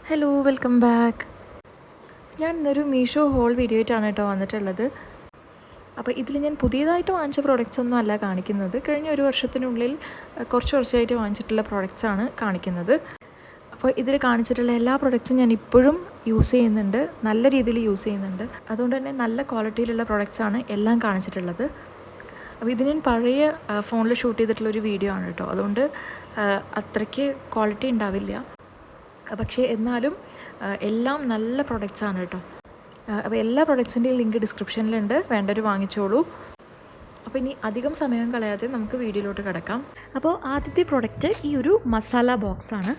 Hello, welcome back. ഞാൻ ഇന്നൊരു Meesho whole video ആയിട്ടാണ് കേട്ടോ വന്നിട്ടുള്ളത്. അപ്പോൾ ഇതിൽ ഞാൻ പുതിയതായിട്ട് വാങ്ങിച്ച പ്രോഡക്റ്റ്സ് ഒന്നും അല്ല കാണിക്കുന്നത്. കഴിഞ്ഞ ഒരു വർഷത്തിനുള്ളിൽ കുറച്ച് വർഷമായിട്ട് വാങ്ങിച്ചിട്ടുള്ള പ്രോഡക്റ്റ്സാണ് കാണിക്കുന്നത്. അപ്പോൾ ഇതിൽ കാണിച്ചിട്ടുള്ള എല്ലാ പ്രോഡക്റ്റ്സും ഞാൻ ഇപ്പോഴും യൂസ് ചെയ്യുന്നുണ്ട്, നല്ല രീതിയിൽ യൂസ് ചെയ്യുന്നുണ്ട്. അതുകൊണ്ട് തന്നെ നല്ല ക്വാളിറ്റിയിലുള്ള പ്രോഡക്റ്റ്സാണ് എല്ലാം കാണിച്ചിട്ടുള്ളത്. അപ്പോൾ ഇത് ഞാൻ പഴയ ഫോണിൽ ഷൂട്ട് ചെയ്തിട്ടുള്ളൊരു വീഡിയോ ആണ് കേട്ടോ. അതുകൊണ്ട് അത്രയ്ക്ക് ക്വാളിറ്റി ഉണ്ടാവില്ല. പക്ഷേ എന്നാലും എല്ലാം നല്ല പ്രൊഡക്റ്റ്സാണ് കേട്ടോ. അപ്പോൾ എല്ലാ പ്രൊഡക്ട്സിൻ്റെയും ലിങ്ക് ഡിസ്ക്രിപ്ഷനിലുണ്ട്, വേണ്ടവർ വാങ്ങിച്ചോളൂ. അപ്പോൾ ഇനി അധികം സമയം കളയാതെ നമുക്ക് വീഡിയോയിലോട്ട് കിടക്കാം. അപ്പോൾ ആദ്യത്തെ പ്രൊഡക്റ്റ് ഈ ഒരു മസാല ബോക്സാണ്.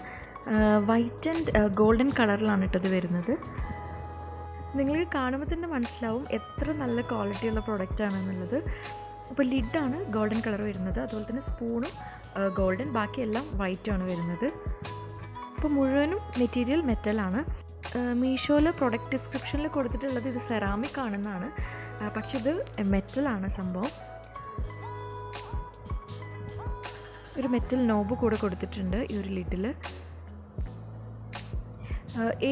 വൈറ്റ് ആൻഡ് ഗോൾഡൻ കളറിലാണ് ഇട്ടത് വരുന്നത്. നിങ്ങൾ കാണുമ്പോൾ തന്നെ മനസ്സിലാവും എത്ര നല്ല ക്വാളിറ്റിയുള്ള പ്രൊഡക്റ്റാണെന്നുള്ളത്. അപ്പോൾ ലിഡാണ് ഗോൾഡൻ കളർ വരുന്നത്, അതുപോലെ തന്നെ സ്പൂണും ഗോൾഡൻ, ബാക്കിയെല്ലാം വൈറ്റാണ് വരുന്നത്. ഇപ്പോൾ മുഴുവനും മെറ്റീരിയൽ മെറ്റലാണ്. മീഷോയിൽ പ്രൊഡക്റ്റ് ഡിസ്ക്രിപ്ഷനിൽ കൊടുത്തിട്ടുള്ളത് ഇത് സെറാമിക് ആണെന്നാണ്, പക്ഷെ ഇത് മെറ്റലാണ് സംഭവം. ഒരു മെറ്റൽ നോബ് കൂടെ കൊടുത്തിട്ടുണ്ട് ഈ ഒരു ലിഡിൽ.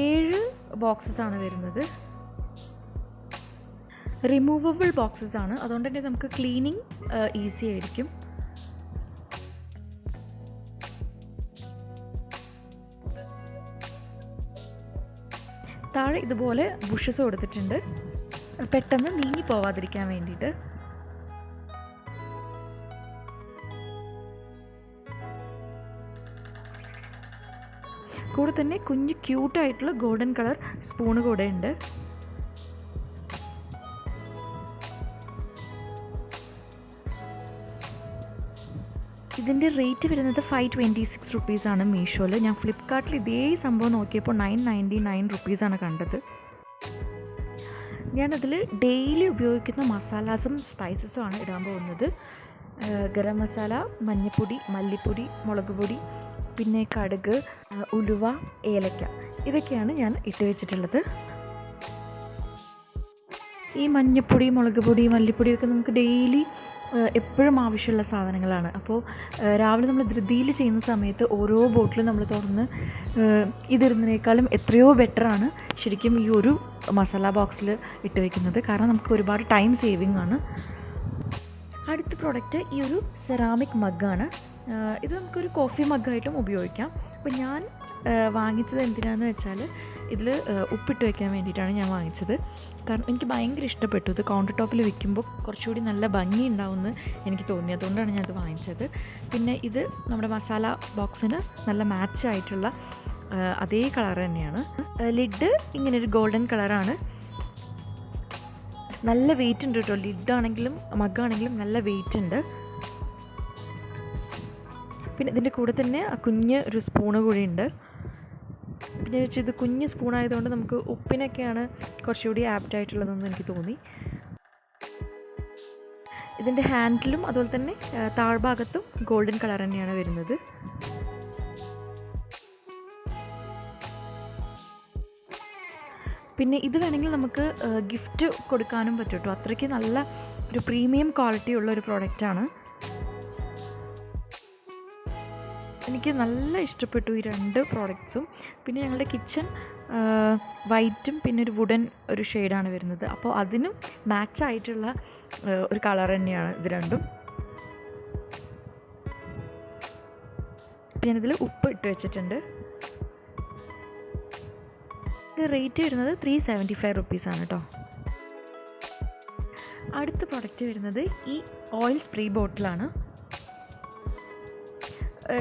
7 ബോക്സസ് ആണ് വരുന്നത്. റിമൂവബിൾ ബോക്സസ് ആണ്, അതുകൊണ്ട് തന്നെ നമുക്ക് ക്ലീനിങ് ഈസി ആയിരിക്കും. താഴെ ഇതുപോലെ ബുഷസ് കൊടുത്തിട്ടുണ്ട്, പെട്ടെന്ന് നീങ്ങി പോവാതിരിക്കാൻ വേണ്ടിയിട്ട്. കൂടെ തന്നെ കുഞ്ഞ് ക്യൂട്ടായിട്ടുള്ള ഗോൾഡൻ കളർ സ്പൂണ് കൂടെ ഉണ്ട്. ഇതിൻ്റെ റേറ്റ് വരുന്നത് 526 റുപ്പീസാണ് മീഷോയിൽ. ഞാൻ ഫ്ലിപ്കാർട്ടിൽ ഇതേ സംഭവം നോക്കിയപ്പോൾ 999 റുപ്പീസാണ് കണ്ടത്. ഞാനതിൽ ഡെയിലി ഉപയോഗിക്കുന്ന മസാലാസും സ്പൈസസും ആണ് ഇടാൻ പോകുന്നത്. ഗരം മസാല, മഞ്ഞൾപ്പൊടി, മല്ലിപ്പൊടി, മുളക് പൊടി, പിന്നെ കടുക്, ഉലുവ, ഏലക്ക, ഇതൊക്കെയാണ് ഞാൻ ഇട്ട് വെച്ചിട്ടുള്ളത്. ഈ മഞ്ഞൾപ്പൊടി, മുളക് പൊടി, മല്ലിപ്പൊടിയൊക്കെ നമുക്ക് ഡെയിലി എപ്പോഴും ആവശ്യമുള്ള സാധനങ്ങളാണ്. അപ്പോൾ രാവിലെ നമ്മൾ ധൃതിയിൽ ചെയ്യുന്ന സമയത്ത് ഓരോ ബോട്ടിലും നമ്മൾ തുറന്ന് ഇതിടുന്നതിനേക്കാളും എത്രയോ ബെറ്ററാണ് ശരിക്കും ഈ ഒരു മസാല ബോക്സിൽ ഇട്ട് വയ്ക്കുന്നത്. കാരണം നമുക്ക് ഒരുപാട് ടൈം സേവിങ് ആണ്. അടുത്ത പ്രോഡക്റ്റ് ഈ ഒരു സെറാമിക് മഗ്ഗാണ്. ഇത് നമുക്കൊരു കോഫി മഗ്ഗായിട്ടും ഉപയോഗിക്കാം. അപ്പോൾ ഞാൻ വാങ്ങിച്ചത് എന്തിനാണെന്ന് വെച്ചാൽ ഇതിൽ ഉപ്പിട്ട് വയ്ക്കാൻ വേണ്ടിയിട്ടാണ് ഞാൻ വാങ്ങിച്ചത്. കാരണം എനിക്ക് ഭയങ്കര ഇഷ്ടപ്പെട്ടു. ഇത് കൗണ്ടർ ടോപ്പിൽ വയ്ക്കുമ്പോൾ കുറച്ചുകൂടി നല്ല ഭംഗി ഉണ്ടാവുമെന്ന് എനിക്ക് തോന്നി, അതുകൊണ്ടാണ് ഞാനത് വാങ്ങിച്ചത്. പിന്നെ ഇത് നമ്മുടെ മസാല ബോക്സിന് നല്ല മാച്ച് ആയിട്ടുള്ള അതേ കളർ തന്നെയാണ്. ലിഡ് ഇങ്ങനൊരു ഗോൾഡൻ കളറാണ്. നല്ല വെയിറ്റ് ഉണ്ട് കേട്ടോ. ലിഡാണെങ്കിലും മഗ്ഗാണെങ്കിലും നല്ല വെയിറ്റ് ഉണ്ട്. പിന്നെ ഇതിൻ്റെ കൂടെ തന്നെ കുഞ്ഞ് ഒരു സ്പൂണ് കൂടി ഉണ്ട്. പിന്നെ ഇത് കുഞ്ഞ് സ്പൂണായതുകൊണ്ട് നമുക്ക് ഉപ്പിനൊക്കെയാണ് കുറച്ചുകൂടി ആപ്റ്റായിട്ടുള്ളതെന്ന് എനിക്ക് തോന്നി. ഇതിൻ്റെ ഹാൻഡിലും അതുപോലെ തന്നെ താഴ്ഭാഗത്തും ഗോൾഡൻ കളർ തന്നെയാണ് വരുന്നത്. പിന്നെ ഇത് വേണമെങ്കിൽ നമുക്ക് ഗിഫ്റ്റ് കൊടുക്കാനും പറ്റും കേട്ടോ. അത്രയ്ക്ക് നല്ല ഒരു പ്രീമിയം ക്വാളിറ്റി ഉള്ള ഒരു പ്രോഡക്റ്റാണ്. എനിക്ക് നല്ല ഇഷ്ടപ്പെട്ടു ഈ 2 പ്രോഡക്റ്റ്സും. പിന്നെ ഞങ്ങളുടെ കിച്ചൺ വൈറ്റും പിന്നെ ഒരു വുഡൻ ഒരു ഷെയ്ഡാണ് വരുന്നത്. അപ്പോൾ അതിനും മാച്ചായിട്ടുള്ള ഒരു കളർ തന്നെയാണ് ഇത് രണ്ടും. ഞാനിതിൽ ഉപ്പ് ഇട്ട് വെച്ചിട്ടുണ്ട്. ഇത് റേറ്റ് വരുന്നത് 375 റുപ്പീസാണ് കേട്ടോ. അടുത്ത പ്രോഡക്റ്റ് വരുന്നത് ഈ ഓയിൽ സ്പ്രേ ബോട്ടിലാണ്.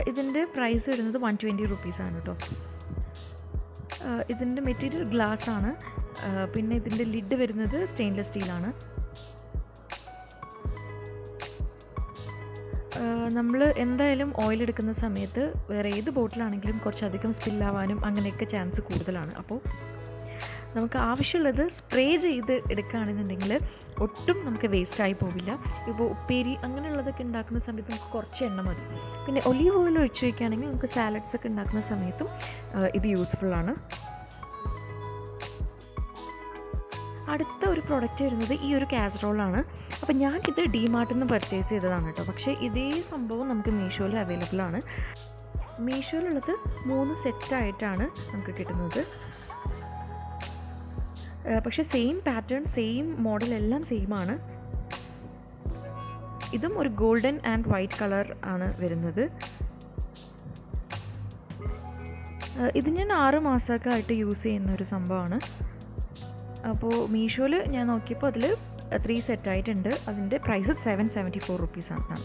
ഇതിൻ്റെ പ്രൈസ് വരുന്നത് 120 റുപ്പീസാണ് കേട്ടോ. ഇതിൻ്റെ മെറ്റീരിയൽ ഗ്ലാസ് ആണ്. പിന്നെ ഇതിൻ്റെ ലിഡ് വരുന്നത് സ്റ്റെയിൻലെസ് സ്റ്റീലാണ്. നമ്മൾ എന്തായാലും ഓയിൽ എടുക്കുന്ന സമയത്ത് വേറെ ഏത് ബോട്ടിലാണെങ്കിലും കുറച്ചധികം സ്പില്ലാവാനും അങ്ങനെയൊക്കെ ചാൻസ് കൂടുതലാണ്. അപ്പോൾ നമുക്ക് ആവശ്യമുള്ളത് സ്പ്രേ ചെയ്ത് എടുക്കുകയാണെന്നുണ്ടെങ്കിൽ ഒട്ടും നമുക്ക് വേസ്റ്റായി പോവില്ല. ഇപ്പോൾ ഉപ്പേരി അങ്ങനെയുള്ളതൊക്കെ ഉണ്ടാക്കുന്ന സമയത്ത് നമുക്ക് കുറച്ച് എണ്ണ മതി. പിന്നെ ഒലീവ് ഓയിൽ ഒഴിച്ച് വയ്ക്കുകയാണെങ്കിൽ നമുക്ക് സാലഡ്സ് ഒക്കെ ഉണ്ടാക്കുന്ന സമയത്തും ഇത് യൂസ്ഫുള്ളാണ്. അടുത്ത ഒരു പ്രോഡക്റ്റ് വരുന്നത് ഈ ഒരു കാസറോളാണ്. അപ്പോൾ ഞാൻ ഇത് ഡിമാർട്ടിൽ നിന്ന് പർച്ചേസ് ചെയ്തതാണ് കേട്ടോ. പക്ഷേ ഇതേ സംഭവം നമുക്ക് മീഷോയിൽ അവൈലബിൾ ആണ്. മീഷോയിലുള്ളത് 3 സെറ്റായിട്ടാണ് നമുക്ക് കിട്ടുന്നത്. പക്ഷേ സെയിം പാറ്റേൺ, സെയിം മോഡൽ എല്ലാം സെയിമാണ്. ഇതും ഒരു ഗോൾഡൻ ആൻഡ് വൈറ്റ് കളർ ആണ് വരുന്നത്. ഇത് ഞാൻ 6 മാസമൊക്കെ ആയിട്ട് യൂസ് ചെയ്യുന്ന ഒരു സംഭവമാണ്. അപ്പോൾ മീഷോയിൽ ഞാൻ നോക്കിയപ്പോൾ അതിൽ 3 സെറ്റായിട്ടുണ്ട്. അതിൻ്റെ പ്രൈസ് 774 റുപ്പീസാണ്.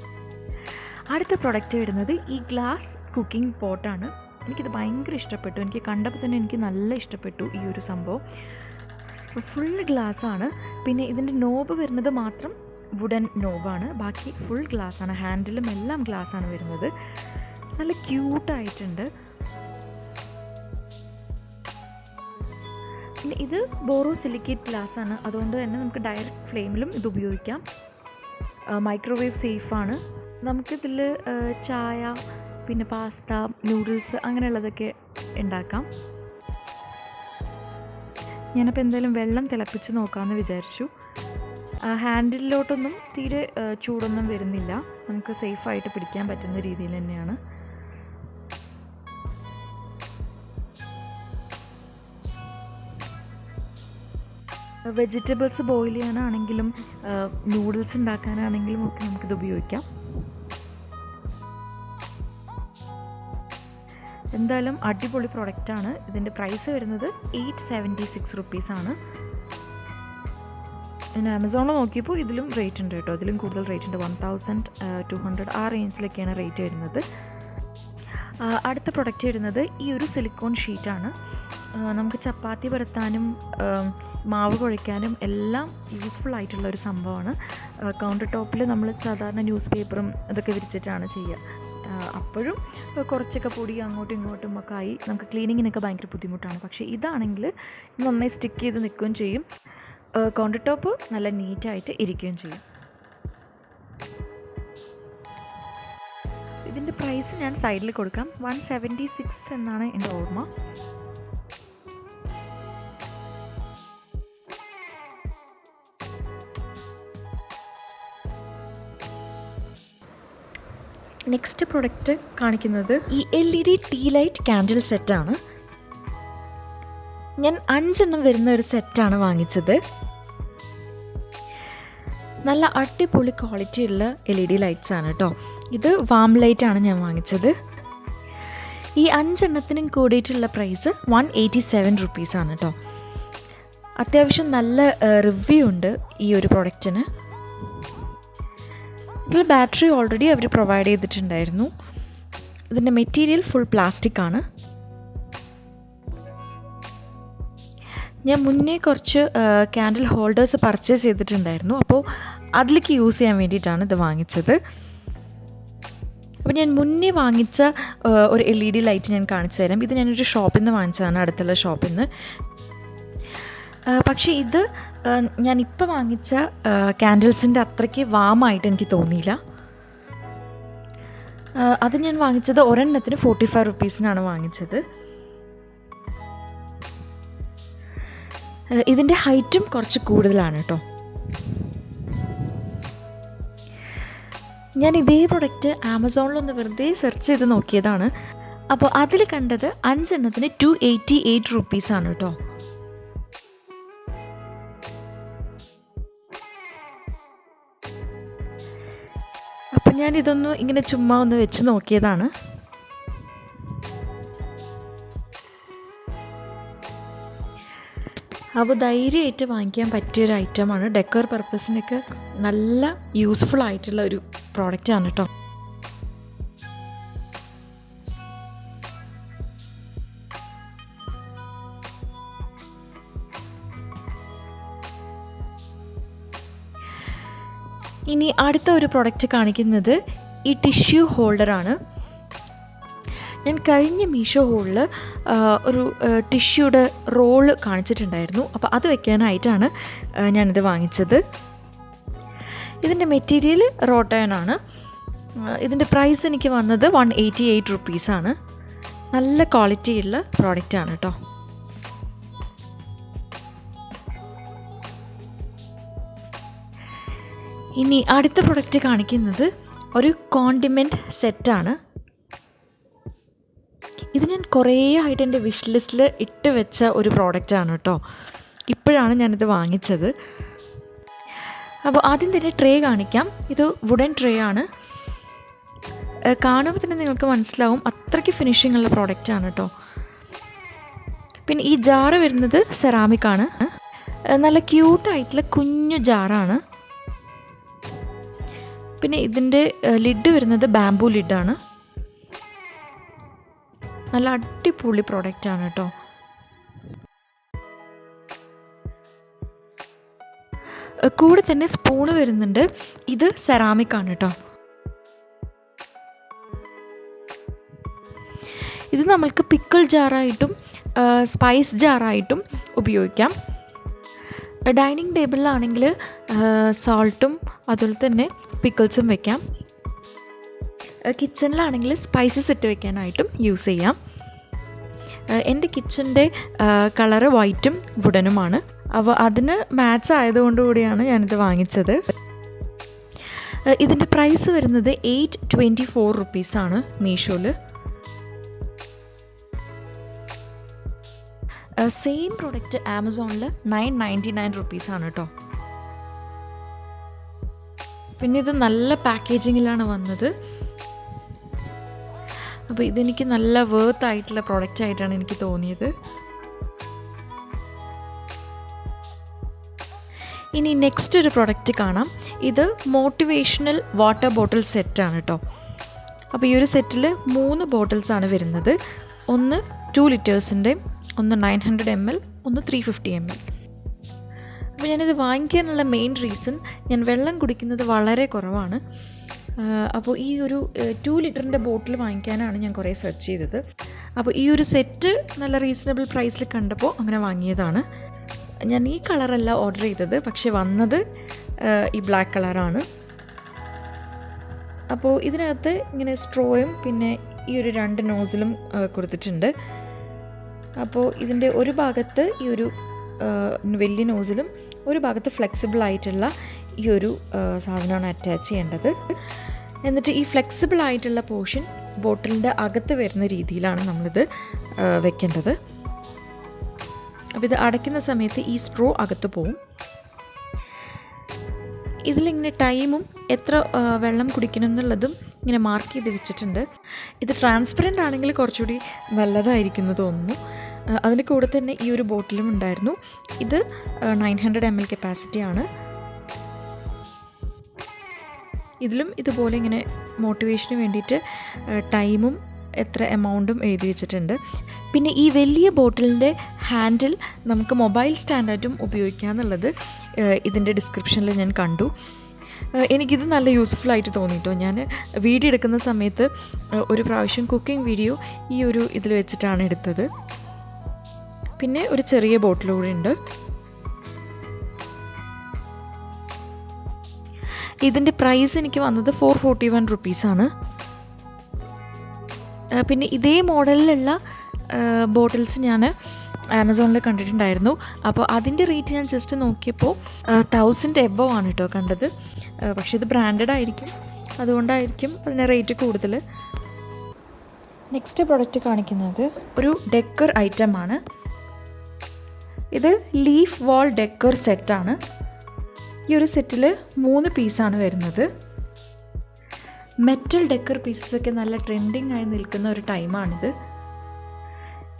അടുത്ത പ്രൊഡക്റ്റ് വരുന്നത് ഈ ഗ്ലാസ് കുക്കിംഗ് പോട്ടാണ്. എനിക്കിത് ഭയങ്കര ഇഷ്ടപ്പെട്ടു. എനിക്ക് കണ്ടപ്പോൾ തന്നെ എനിക്ക് നല്ല ഇഷ്ടപ്പെട്ടു ഈ ഒരു സംഭവം. ഫുൾ ഗ്ലാസ്സാണ്. പിന്നെ ഇതിൻ്റെ നോബ് വരുന്നത് മാത്രം വുഡൻ നോബാണ്, ബാക്കി ഫുൾ ഗ്ലാസ്സാണ്. ഹാൻഡിലും എല്ലാം ഗ്ലാസ്സാണ് വരുന്നത്. നല്ല ക്യൂട്ടായിട്ടുണ്ട്. പിന്നെ ഇത് ബോറോസിലിക്കേറ്റ് ഗ്ലാസ്സാണ്, അതുകൊണ്ട് തന്നെ നമുക്ക് ഡയറക്റ്റ് ഫ്ലെയിമിലും ഇത് ഉപയോഗിക്കാം. മൈക്രോവേവ് സേഫാണ്. നമുക്കിതിൽ ചായ, പിന്നെ പാസ്ത, നൂഡിൽസ് അങ്ങനെയുള്ളതൊക്കെ ഉണ്ടാക്കാം. ഞാനപ്പോൾ എന്തായാലും വെള്ളം തിളപ്പിച്ച് നോക്കാമെന്ന് വിചാരിച്ചു. ഹാൻഡിലോട്ടൊന്നും തീരെ ചൂടൊന്നും വരുന്നില്ല. നമുക്ക് സേഫായിട്ട് പിടിക്കാൻ പറ്റുന്ന രീതിയിൽ തന്നെയാണ്. വെജിറ്റബിൾസ് ബോയിൽ ചെയ്യാനാണെങ്കിലും നൂഡിൽസ് ഉണ്ടാക്കാനാണെങ്കിലും ഒക്കെ നമുക്കിത് ഉപയോഗിക്കാം. എന്തായാലും അടിപൊളി പ്രൊഡക്റ്റാണ്. ഇതിൻ്റെ പ്രൈസ് വരുന്നത് 876 റുപ്പീസാണ്. ഞാൻ ആമസോണിൽ നോക്കിയപ്പോൾ ഇതിലും റേറ്റ് ഉണ്ട് കേട്ടോ. ഇതിലും കൂടുതൽ റേറ്റ് ഉണ്ട്. 1200 ആ റേഞ്ചിലൊക്കെയാണ് റേറ്റ് വരുന്നത്. അടുത്ത പ്രൊഡക്റ്റ് വരുന്നത് ഈ ഒരു സിലിക്കോൺ ഷീറ്റാണ്. നമുക്ക് ചപ്പാത്തി പരത്താനും മാവ് കുഴയ്ക്കാനും എല്ലാം യൂസ്ഫുൾ ആയിട്ടുള്ള ഒരു സംഭവമാണ്. കൗണ്ടർ ടോപ്പിൽ നമ്മൾ സാധാരണ ന്യൂസ് പേപ്പറും ഇതൊക്കെ വിരിച്ചിട്ടാണ് ചെയ്യുക. അപ്പോഴും കുറച്ചൊക്കെ പൊടി അങ്ങോട്ടും ഇങ്ങോട്ടും ഒക്കെ ആയി നമുക്ക് ക്ലീനിങ്ങിനൊക്കെ ഭയങ്കര ബുദ്ധിമുട്ടാണ്. പക്ഷേ ഇതാണെങ്കിൽ നന്നായി സ്റ്റിക്ക് ചെയ്ത് നിൽക്കുകയും ചെയ്യും. കൗണ്ടർ ടോപ്പ് നല്ല നീറ്റായിട്ട് ഇരിക്കുകയും ചെയ്യും. ഇതിൻ്റെ പ്രൈസ് ഞാൻ സൈഡിൽ കൊടുക്കാം. 176 എന്നാണ് എൻ്റെ ഓർമ്മ. നെക്സ്റ്റ് പ്രൊഡക്റ്റ് കാണിക്കുന്നത് ഈ LED ടീ ലൈറ്റ് ക്യാൻഡിൽ സെറ്റാണ്. ഞാൻ 5 വരുന്ന ഒരു സെറ്റാണ് വാങ്ങിച്ചത്. നല്ല അടിപൊളി ക്വാളിറ്റി ഉള്ള LED ലൈറ്റ്സ് ആണ് കേട്ടോ. ഇത് വാം ലൈറ്റാണ് ഞാൻ വാങ്ങിച്ചത്. ഈ 5 കൂടിയിട്ടുള്ള പ്രൈസ് 187 റുപ്പീസാണ് കേട്ടോ. അത്യാവശ്യം നല്ല റിവ്യൂ ഉണ്ട് ഈ ഒരു പ്രൊഡക്റ്റിന്. ഇതിൽ ബാറ്ററി ഓൾറെഡി അവർ പ്രൊവൈഡ് ചെയ്തിട്ടുണ്ടായിരുന്നു. ഇതിൻ്റെ മെറ്റീരിയൽ ഫുൾ പ്ലാസ്റ്റിക് ആണ്. ഞാൻ മുന്നേ കുറച്ച് ക്യാൻഡിൽ ഹോൾഡേഴ്സ് പർച്ചേസ് ചെയ്തിട്ടുണ്ടായിരുന്നു. അപ്പോൾ അതിലേക്ക് യൂസ് ചെയ്യാൻ വേണ്ടിയിട്ടാണ് ഇത് വാങ്ങിച്ചത്. അപ്പോൾ ഞാൻ മുന്നേ വാങ്ങിച്ച ഒരു LED ലൈറ്റ് ഞാൻ കാണിച്ചു തരാം. ഇത് ഞാനൊരു ഷോപ്പിൽ നിന്ന് വാങ്ങിച്ചതാണ്, അടുത്തുള്ള ഷോപ്പിൽ നിന്ന്. പക്ഷേ ഇത് ഞാനിപ്പോൾ വാങ്ങിച്ച ക്യാൻഡിൽസിൻ്റെ അത്രയ്ക്ക് വാമായിട്ട് എനിക്ക് തോന്നിയില്ല. അത് ഞാൻ വാങ്ങിച്ചത് ഒരെണ്ണത്തിന് 45 റുപ്പീസിനാണ് വാങ്ങിച്ചത്. ഇതിൻ്റെ ഹൈറ്റും കുറച്ച് കൂടുതലാണ് കേട്ടോ. ഞാൻ ഇതേ പ്രൊഡക്റ്റ് ആമസോണിലൊന്ന് വെറുതെ സെർച്ച് ചെയ്ത് നോക്കിയതാണ്. അപ്പോൾ അതിൽ കണ്ടത് 5 288 റുപ്പീസാണ് കേട്ടോ. അപ്പം ഞാനിതൊന്ന് ഇങ്ങനെ ചുമ്മാ ഒന്ന് വെച്ച് നോക്കിയതാണ്. അപ്പോൾ ധൈര്യമായിട്ട് വാങ്ങിക്കാൻ പറ്റിയൊരു ഐറ്റമാണ്. ഡെക്കർ പർപ്പസിനൊക്കെ നല്ല യൂസ്ഫുൾ ആയിട്ടുള്ള ഒരു പ്രോഡക്റ്റാണ് കേട്ടോ. ഇനി അടുത്ത ഒരു പ്രൊഡക്റ്റ് കാണിക്കുന്നത് ഈ ടിഷ്യൂ ഹോൾഡറാണ്. ഞാൻ കഴിഞ്ഞ മീഷോ ഹോളിൽ ഒരു ടിഷ്യൂടെ റോള് കാണിച്ചിട്ടുണ്ടായിരുന്നു. അപ്പോൾ അത് വെക്കാനായിട്ടാണ് ഞാനിത് വാങ്ങിച്ചത്. ഇതിൻ്റെ മെറ്റീരിയൽ റോട്ടയനാണ്. ഇതിൻ്റെ പ്രൈസ് എനിക്ക് വന്നത് 188 റുപ്പീസാണ്. നല്ല ക്വാളിറ്റിയുള്ള പ്രോഡക്റ്റാണ് കേട്ടോ. ഇനി അടുത്ത പ്രൊഡക്റ്റ് കാണിക്കുന്നത് ഒരു കോണ്ടിമെൻറ്റ് സെറ്റാണ്. ഇത് ഞാൻ കുറേ ആയിട്ട് എൻ്റെ വിഷ് ലിസ്റ്റിൽ ഇട്ട് വെച്ച ഒരു പ്രോഡക്റ്റാണ് കേട്ടോ. ഇപ്പോഴാണ് ഞാനിത് വാങ്ങിച്ചത്. അപ്പോൾ ആദ്യം തന്നെ ട്രേ കാണിക്കാം. ഇത് വുഡൻ ട്രേ ആണ്. കാണുമ്പോൾ തന്നെ നിങ്ങൾക്ക് മനസ്സിലാവും അത്രയ്ക്ക് ഫിനിഷിംഗ് ഉള്ള പ്രോഡക്റ്റാണ് കേട്ടോ. പിന്നെ ഈ ജാറ് വരുന്നത് സെറാമിക് ആണ്. നല്ല ക്യൂട്ടായിട്ടുള്ള കുഞ്ഞു ജാറാണ്. പിന്നെ ഇതിൻ്റെ ലിഡ് വരുന്നത് ബാംബൂ ലിഡാണ്. നല്ല അടിപൊളി പ്രോഡക്റ്റാണ് കേട്ടോ. കൂടെ തന്നെ സ്പൂണ് വരുന്നുണ്ട്. ഇത് സെറാമിക് ആണ് കേട്ടോ. ഇത് നമ്മൾക്ക് പിക്കിൾ ജാറായിട്ടും സ്പൈസ് ജാറായിട്ടും ഉപയോഗിക്കാം. ഡൈനിങ് ടേബിളിലാണെങ്കിൽ സോൾട്ടും അതുപോലെ തന്നെ പിക്കിൾസും വെക്കാം. കിച്ചണിലാണെങ്കിൽ സ്പൈസസ് ഇട്ട് വെക്കാനായിട്ടും യൂസ് ചെയ്യാം. എൻ്റെ കിച്ചൻ്റെ കളറ് വൈറ്റും വുഡനുമാണ്. അപ്പോൾ അതിന് മാച്ച് ആയതുകൊണ്ടുകൂടിയാണ് ഞാനിത് വാങ്ങിച്ചത്. ഇതിൻ്റെ പ്രൈസ് വരുന്നത് 824 റുപ്പീസാണ് മീഷോയിൽ. സെയിം പ്രോഡക്റ്റ് ആമസോണിൽ 999 റുപ്പീസാണ് കേട്ടോ. പിന്നെ ഇത് നല്ല പാക്കേജിങ്ങിലാണ് വന്നത്. അപ്പോൾ ഇതെനിക്ക് നല്ല വർത്ത് ആയിട്ടുള്ള പ്രോഡക്റ്റ് ആയിട്ടാണ് എനിക്ക് തോന്നിയത്. ഇനി നെക്സ്റ്റ് ഒരു പ്രോഡക്റ്റ് കാണാം. ഇത് മോട്ടിവേഷണൽ വാട്ടർ ബോട്ടിൽ സെറ്റാണ് കേട്ടോ. അപ്പോൾ ഈ ഒരു സെറ്റിൽ 3 ബോട്ടിൽസാണ് വരുന്നത്. ഒന്ന് 2 ലിറ്റേഴ്സിൻ്റെ, ഒന്ന് 900 ml, ഒന്ന് 350 ml. അപ്പോൾ ഞാനിത് വാങ്ങിക്കാനുള്ള മെയിൻ റീസൺ, ഞാൻ വെള്ളം കുടിക്കുന്നത് വളരെ കുറവാണ്. അപ്പോൾ ഈ ഒരു 2 ലിറ്ററിൻ്റെ ബോട്ടിൽ വാങ്ങിക്കാനാണ് ഞാൻ കുറേ സെർച്ച് ചെയ്തത്. അപ്പോൾ ഈ ഒരു സെറ്റ് നല്ല റീസണബിൾ പ്രൈസിൽ കണ്ടപ്പോൾ അങ്ങനെ വാങ്ങിയതാണ്. ഞാൻ ഈ കളറല്ല ഓർഡർ ചെയ്തത്, പക്ഷേ വന്നത് ഈ ബ്ലാക്ക് കളറാണ്. അപ്പോൾ ഇതിനകത്ത് ഇങ്ങനെ സ്ട്രോയും പിന്നെ ഈ ഒരു 2 നോസിലും കൊടുത്തിട്ടുണ്ട്. അപ്പോൾ ഇതിൻ്റെ ഒരു ഭാഗത്ത് ഈ ഒരു വലിയ നോസിലും ഒരു ഭാഗത്ത് ഫ്ലെക്സിബിൾ ആയിട്ടുള്ള ഈ ഒരു സാധനമാണ് അറ്റാച്ച് ചെയ്യേണ്ടത്. എന്നിട്ട് ഈ ഫ്ലെക്സിബിൾ ആയിട്ടുള്ള പോർഷൻ ബോട്ടിലിൻ്റെ അകത്ത് വരുന്ന രീതിയിലാണ് നമ്മളിത് വെക്കേണ്ടത്. അപ്പോൾ ഇത് അടയ്ക്കുന്ന സമയത്ത് ഈ സ്ട്രോ അകത്ത് പോവും. ഇതിലിങ്ങനെ ടൈമും എത്ര വെള്ളം കുടിക്കണം എന്നുള്ളതും ഇങ്ങനെ മാർക്ക് ചെയ്ത് വെച്ചിട്ടുണ്ട്. ഇത് ട്രാൻസ്പെറൻ്റ് ആണെങ്കിൽ കുറച്ചുകൂടി നല്ലതായിരിക്കും എന്ന് തോന്നുന്നു. അതിൻ്റെ കൂടെ തന്നെ ഈ ഒരു ബോട്ടിലും ഉണ്ടായിരുന്നു. ഇത് 900 ml കപ്പാസിറ്റിയാണ്. ഇതിലും ഇതുപോലെ ഇങ്ങനെ മോട്ടിവേഷന് വേണ്ടിയിട്ട് ടൈമും എത്ര എമൗണ്ടും എഴുതി വെച്ചിട്ടുണ്ട്. പിന്നെ ഈ വലിയ ബോട്ടിലിൻ്റെ ഹാൻഡിൽ നമുക്ക് മൊബൈൽ സ്റ്റാൻഡായിട്ടും ഉപയോഗിക്കാമെന്നുള്ളത് ഇതിൻ്റെ ഡിസ്ക്രിപ്ഷനിൽ ഞാൻ കണ്ടു. എനിക്കിത് നല്ല യൂസ്ഫുൾ ആയിട്ട് തോന്നിട്ടോ. ഞാൻ വീഡിയോ എടുക്കുന്ന സമയത്ത് ഒരു പ്രാവശ്യം കുക്കിംഗ് വീഡിയോ ഈ ഒരു ഇതിൽ വെച്ചിട്ടാണ് എടുത്തത്. പിന്നെ ഒരു ചെറിയ ബോട്ടിൽ കൂടി ഉണ്ട്. ഇതിൻ്റെ പ്രൈസ് എനിക്ക് വന്നത് 441 റുപ്പീസാണ്. പിന്നെ ഇതേ മോഡലിലുള്ള ബോട്ടിൽസ് ഞാൻ ആമസോണിൽ കണ്ടിട്ടുണ്ടായിരുന്നു. അപ്പോൾ അതിൻ്റെ റേറ്റ് ഞാൻ ജസ്റ്റ് നോക്കിയപ്പോൾ 1000 എബോവ് ആണ് കേട്ടോ കണ്ടത്. പക്ഷേ ഇത് ബ്രാൻഡഡ് ആയിരിക്കും, അതുകൊണ്ടായിരിക്കും അതിൻ്റെ റേറ്റ് കൂടുതൽ. നെക്സ്റ്റ് പ്രോഡക്റ്റ് കാണിക്കുന്നത് ഒരു ഡെക്കർ ഐറ്റമാണ്. ഇത് ലീഫ് വാൾ ഡെക്കർ സെറ്റാണ്. ഈ ഒരു സെറ്റിൽ 3 പീസാണ് വരുന്നത്. മെറ്റൽ ഡെക്കർ പീസസൊക്കെ നല്ല ട്രെൻഡിങ് ആയി നിൽക്കുന്ന ഒരു ടൈമാണിത്.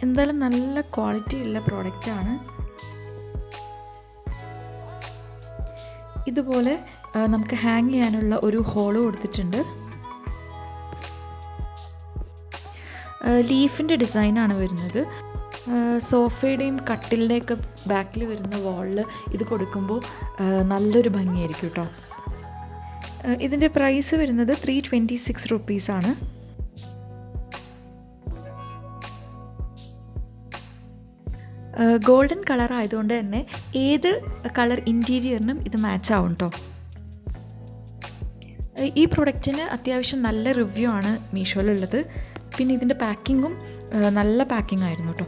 എന്തായാലും നല്ല ക്വാളിറ്റി ഉള്ള പ്രോഡക്റ്റാണ്. ഇതുപോലെ നമുക്ക് ഹാങ് ചെയ്യാനുള്ള ഒരു ഹോള് കൊടുത്തിട്ടുണ്ട്. ലീഫിൻ്റെ ഡിസൈനാണ് വരുന്നത്. സോഫയുടെയും കട്ടിലിൻ്റെയൊക്കെ ബാക്കിൽ വരുന്ന വാളിൽ ഇത് കൊടുക്കുമ്പോൾ നല്ലൊരു ഭംഗിയായിരിക്കും കേട്ടോ. ഇതിൻ്റെ പ്രൈസ് വരുന്നത് 326 റുപ്പീസാണ്. ഗോൾഡൻ കളർ ആയതുകൊണ്ട് തന്നെ ഏത് കളർ ഇൻറ്റീരിയറിനും ഇത് മാച്ച് ആവും കേട്ടോ. ഈ പ്രൊഡക്റ്റിന് അത്യാവശ്യം നല്ല റിവ്യൂ ആണ് മീഷോയിലുള്ളത്. പിന്നെ ഇതിൻ്റെ പാക്കിങ്ങും നല്ല പാക്കിംഗ് ആയിരുന്നു കേട്ടോ.